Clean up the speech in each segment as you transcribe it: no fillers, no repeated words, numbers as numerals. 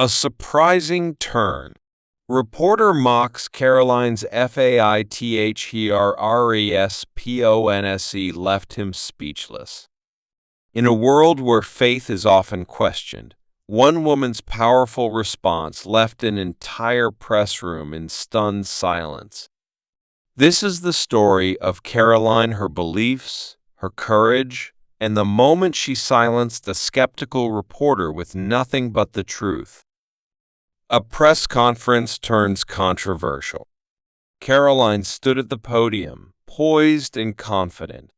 A surprising turn. Reporter mocks Karoline's faithresponse left him speechless. In a world where faith is often questioned, one woman's powerful response left an entire press room in stunned silence. This is the story of Karoline, her beliefs, her courage, and the moment she silenced a skeptical reporter with nothing but the truth. A press conference turns controversial. Karoline stood at the podium, poised and confident.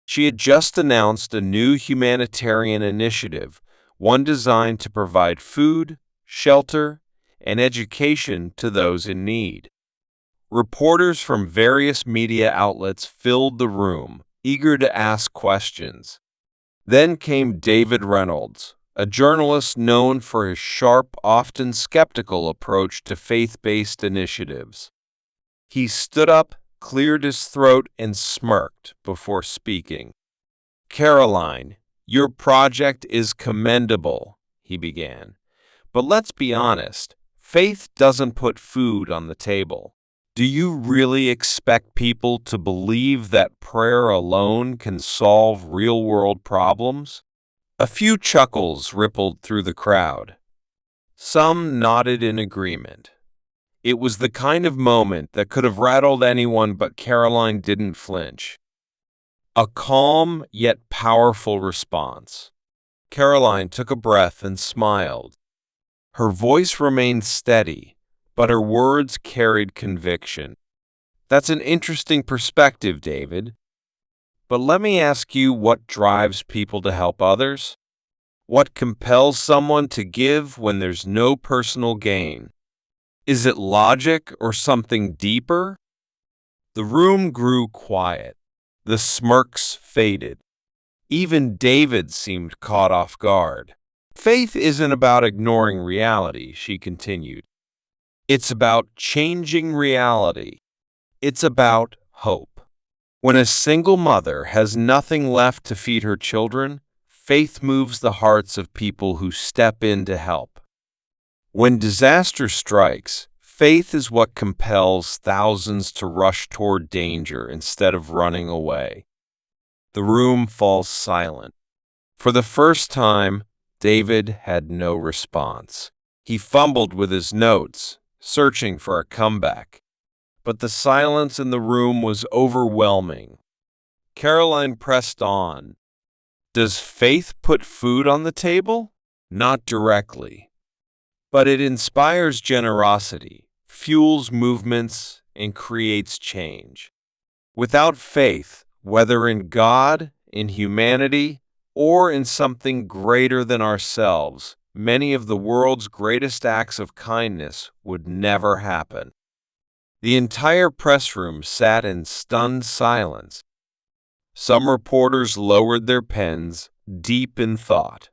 She had just announced a new humanitarian initiative, one designed to provide food, shelter, and education to those in need. Reporters from various media outlets filled the room, eager to ask questions. Then came David Reynolds, a journalist known for his sharp, often skeptical approach to faith-based initiatives. He stood up, cleared his throat, and smirked before speaking. "Karoline, your project is commendable," he began. "But let's be honest, faith doesn't put food on the table. Do you really expect people to believe that prayer alone can solve real-world problems?" A few chuckles rippled through the crowd. Some nodded in agreement. It was the kind of moment that could have rattled anyone, but Karoline didn't flinch. A calm yet powerful response. Karoline took a breath and smiled. Her voice remained steady, but her words carried conviction. "That's an interesting perspective, David. But let me ask you, what drives people to help others? What compels someone to give when there's no personal gain? Is it logic or something deeper?" The room grew quiet. The smirks faded. Even David seemed caught off guard. "Faith isn't about ignoring reality," she continued. "It's about changing reality. It's about hope. When a single mother has nothing left to feed her children, faith moves the hearts of people who step in to help. When disaster strikes, faith is what compels thousands to rush toward danger instead of running away." The room falls silent. For the first time, David had no response. He fumbled with his notes, searching for a comeback. But the silence in the room was overwhelming. Karoline pressed on. "Does faith put food on the table? Not directly. But it inspires generosity, fuels movements, and creates change. Without faith, whether in God, in humanity, or in something greater than ourselves, many of the world's greatest acts of kindness would never happen." The entire press room sat in stunned silence. Some reporters lowered their pens, deep in thought.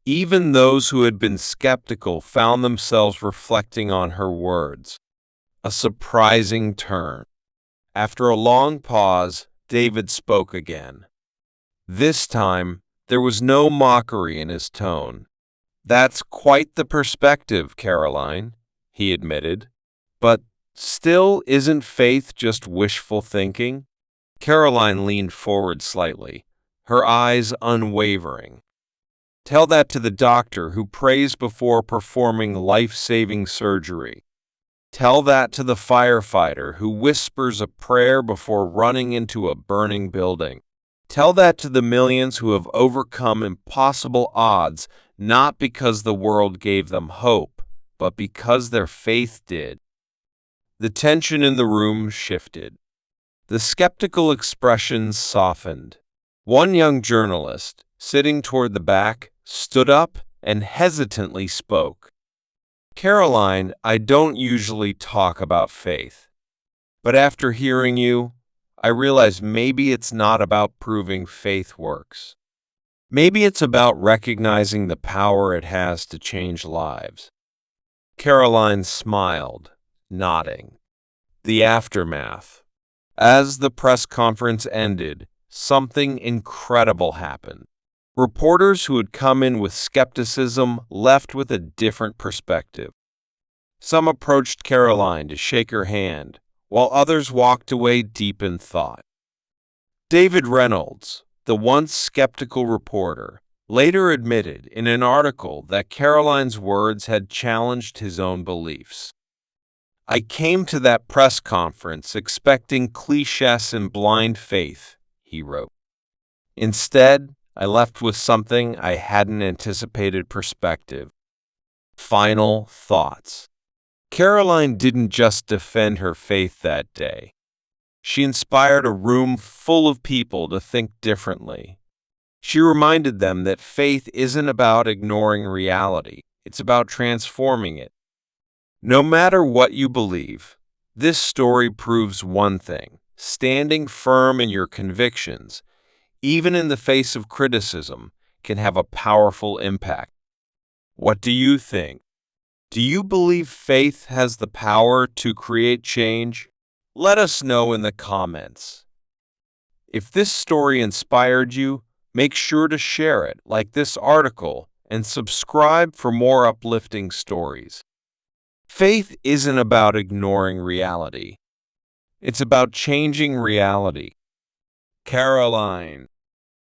Even those who had been skeptical found themselves reflecting on her words. A surprising turn. After a long pause, David spoke again. This time, there was no mockery in his tone. "That's quite the perspective, Karoline," he admitted. "But still, isn't faith just wishful thinking?" Karoline leaned forward slightly, her eyes unwavering. "Tell that to the doctor who prays before performing life-saving surgery. Tell that to the firefighter who whispers a prayer before running into a burning building. Tell that to the millions who have overcome impossible odds, not because the world gave them hope, but because their faith did." The tension in the room shifted. The skeptical expressions softened. One young journalist, sitting toward the back, stood up and hesitantly spoke. "Karoline, I don't usually talk about faith. But after hearing you, I realize maybe it's not about proving faith works. Maybe it's about recognizing the power it has to change lives." Karoline smiled, nodding. The aftermath. As the press conference ended, something incredible happened. Reporters who had come in with skepticism left with a different perspective. Some approached Karoline to shake her hand, while others walked away deep in thought. David Reynolds, the once skeptical reporter, later admitted in an article that Karoline's words had challenged his own beliefs. "I came to that press conference expecting cliches and blind faith," he wrote. "Instead, I left with something I hadn't anticipated: perspective." Final thoughts. Karoline didn't just defend her faith that day. She inspired a room full of people to think differently. She reminded them that faith isn't about ignoring reality, it's about transforming it. No matter what you believe, this story proves one thing: standing firm in your convictions, even in the face of criticism, can have a powerful impact. What do you think? Do you believe faith has the power to create change? Let us know in the comments. If this story inspired you, make sure to share it, like this article, and subscribe for more uplifting stories. Faith isn't about ignoring reality. It's about changing reality. Karoline.